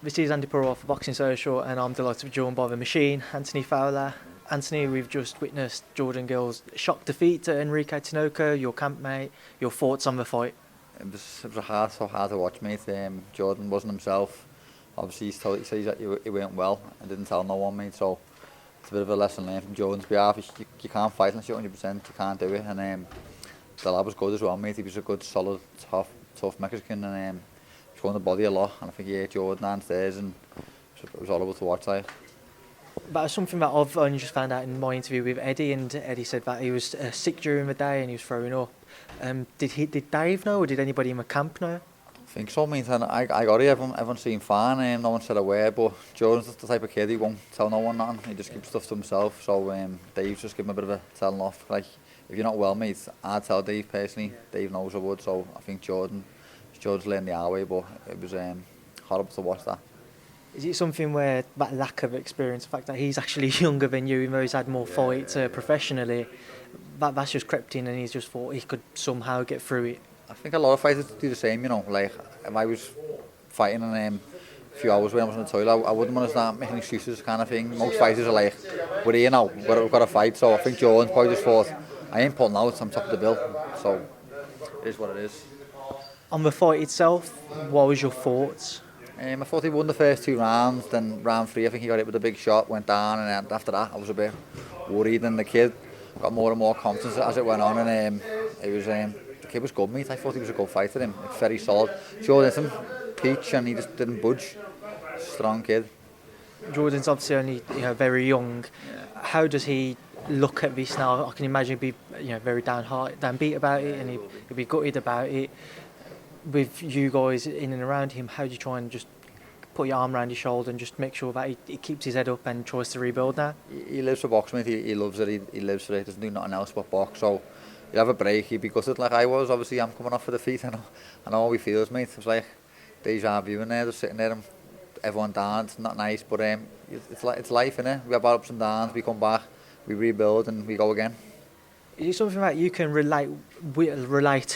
This is Andy Purewal for Boxing Social, and I'm delighted to be joined by the machine, Anthony Fowler. Anthony, we've just witnessed Jordan Gill's shock defeat to Enrique Tinoco, your campmate. Your thoughts on the fight? It was so hard to watch, mate. Jordan wasn't himself. Obviously, he said that he went well and didn't tell no one, mate. So it's a bit of a lesson learned from Jordan's behalf. You can't fight unless you're 100%. You can't do it. And the lad was good as well, mate. He was a good, solid, tough Mexican, and he's going the body a lot. And I think he hit Jordan downstairs, and it was horrible to watch. Like. But something that I've only just found out in my interview with Eddie, and Eddie said that he was sick during the day and he was throwing up. Did Dave know, or did anybody in the camp know? I think so, mate. And I got it. Everyone seemed fine, and no one said a word. But Jordan's the type of kid, he won't tell no one nothing. He just keeps stuff to himself. So Dave's just given him a bit of a telling off. Like, if you're not well, mate, I'd tell Dave personally. Dave knows I would. So I think Jordan's learned the hard way. But it was horrible to watch that. Is it something where that lack of experience, the fact that he's actually younger than you, even though he's had more fights professionally, that's just crept in and he's just thought he could somehow get through it? I think a lot of fighters do the same, you know. Like, if I was fighting and a few hours when I was in the toilet, I wouldn't want to start making excuses kind of thing. Most fighters are like, we're here now, we've got to fight. So I think Jordan's probably just thought, I ain't pulling out, I'm top of the bill. So it is what it is. On the fight itself, what was your thoughts? I thought he won the first 2 rounds, then round 3 I think he got hit with a big shot, went down, and after that I was a bit worried, and the kid got more and more confidence as it went on, and the kid was good, mate. I thought he was a good fighter, him, very solid. Jordan hit him, peach, and he just didn't budge. Strong kid. Jordan's obviously only very young. Yeah. How does he look at this now? I can imagine he'd be very downbeat about it, and he'd be gutted about it. With you guys in and around him, how do you try and just put your arm around his shoulder and just make sure that he keeps his head up and tries to rebuild now? He lives for boxing, mate. He loves it. He lives for it. He doesn't do nothing else but box. So he'll have a break. He'd be gutted like I was. Obviously, I'm coming off for defeat. I know how he feels, mate. It was like deja vu in there, just sitting there and everyone down. It's not nice, but it's life, innit? We have our ups and downs. We come back, we rebuild, and we go again. Is it something that you can relate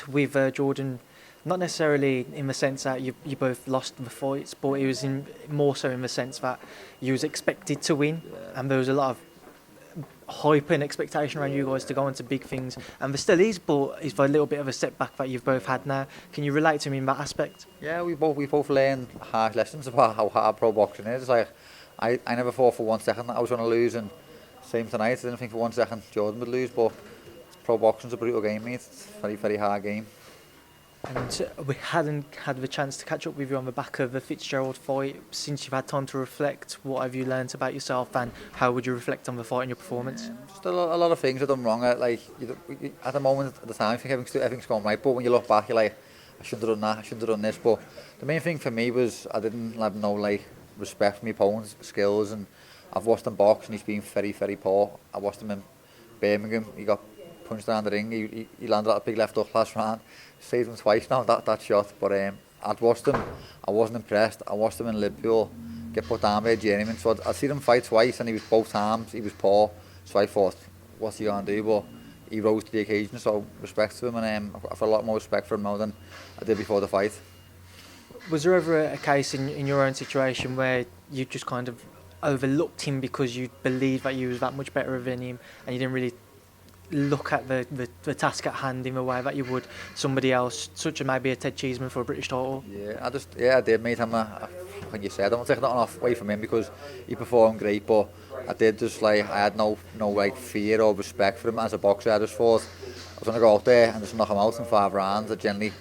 with Jordan? Not necessarily in the sense that you both lost the fights, but it was more so in the sense that you was expected to win, and there was a lot of hype and expectation around you guys to go into big things, and there still is, but it's a little bit of a setback that you've both had now. Can you relate to me in that aspect? Yeah, we both learned harsh lessons about how hard pro boxing is. Like, I never thought for 1 second that I was going to lose, and same tonight, I didn't think for 1 second Jordan would lose, but pro boxing's a brutal game, mate. It's a very, very hard game. And we hadn't had the chance to catch up with you on the back of the Fitzgerald fight. Since you've had time to reflect, what have you learnt about yourself, and how would you reflect on the fight and your performance? Just a lot of things I've done wrong. Like, at the moment, at the time, I think everything's gone right, but when you look back, you're like, I shouldn't have done that, I shouldn't have done this. But the main thing for me was I didn't have no respect for my opponent's skills, and I've watched him box and he's been very, very poor. I watched him in Birmingham, he got punched around the ring, he landed that big left hook last round. Saved him twice now, that shot, but I'd watched him, I wasn't impressed. I watched him in Liverpool get put down by a journeyman, so I'd seen him fight twice and he was both times, he was poor, so I thought, what's he going to do? But he rose to the occasion, so respect to him, and I've got a lot more respect for him now than I did before the fight. Was there ever a case in your own situation where you just kind of overlooked him because you believed that you was that much better than him, and you didn't really look at the task at hand in the way that you would somebody else, such as maybe a Ted Cheeseman for a British title? Yeah, I did, mate. Like you said, I don't take nothing away from him because he performed great, but I did just I had no fear or respect for him as a boxer. I just thought I was going to go out there and just knock him out in 5 rounds. I generally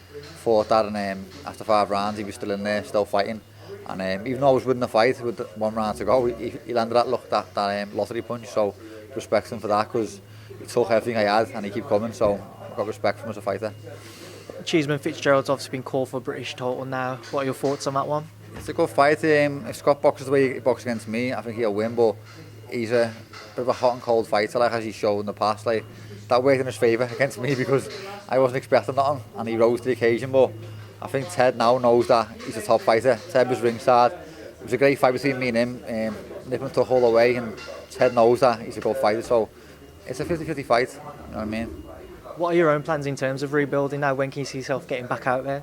thought that, and after 5 rounds he was still in there, still fighting. And even though I was winning the fight with 1 round to go, he landed that lottery punch. So respect him for that, because he took everything I had and he kept coming, so I've got respect for him as a fighter. Cheeseman Fitzgerald's obviously been called for a British title now. What are your thoughts on that one? It's a good fight. If Scott boxes the way he boxes against me, I think he'll win, but he's a bit of a hot and cold fighter, as he showed in the past. That worked in his favour against me because I wasn't expecting nothing and he rose to the occasion, but I think Ted now knows that he's a top fighter. Ted was ringside. It was a great fight between me and him. Nipping took all the way, and Ted knows that he's a good fighter, so it's a 50-50 fight, you know what I mean? What are your own plans in terms of rebuilding now? When can you see yourself getting back out there?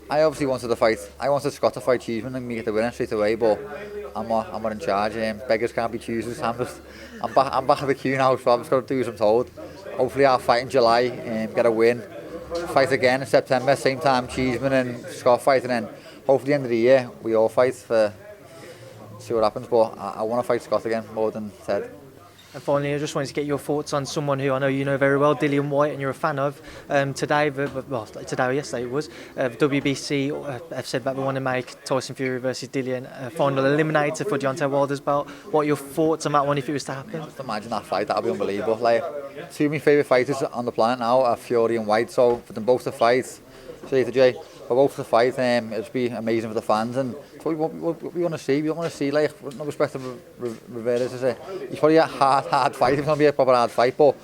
I obviously wanted to fight. I wanted Scott to fight Cheeseman and me get the winner straight away, but I'm not in charge. Beggars can't be choosers. I'm back at the queue now, so I've just got to do as I'm told. Hopefully I'll fight in July and get a win. Fight again in September, same time Cheeseman and Scott fight, and then hopefully end of the year we all fight for see what happens. But I want to fight Scott again more than Ted. And finally, I just wanted to get your thoughts on someone who I know you know very well, Fury-Whyte, and you're a fan of. Today or yesterday it was, WBC have said that they want to make Tyson Fury versus Dillian a final eliminator for Deontay Wilder's belt. What are your thoughts on that one if it was to happen? Just imagine that fight, that would be unbelievable. Like, two of my favourite fighters on the planet now are Fury and White, so for them both to fight, say to Jay, for both to fight, it'd be amazing for the fans, and that's what we want to see. We want to see, like, no respect to Rivera, he's probably a hard fight, it's going to be a proper hard fight, but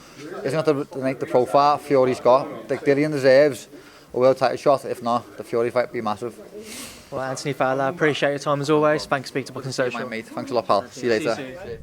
it's not the profile Fury's got. Like, Dillian deserves a world title shot. If not, the Fury fight would be massive. Well, Anthony Fowler, I appreciate your time as always. Thanks for speaking to Boxing Social. Mate, thanks a lot, pal. See you later.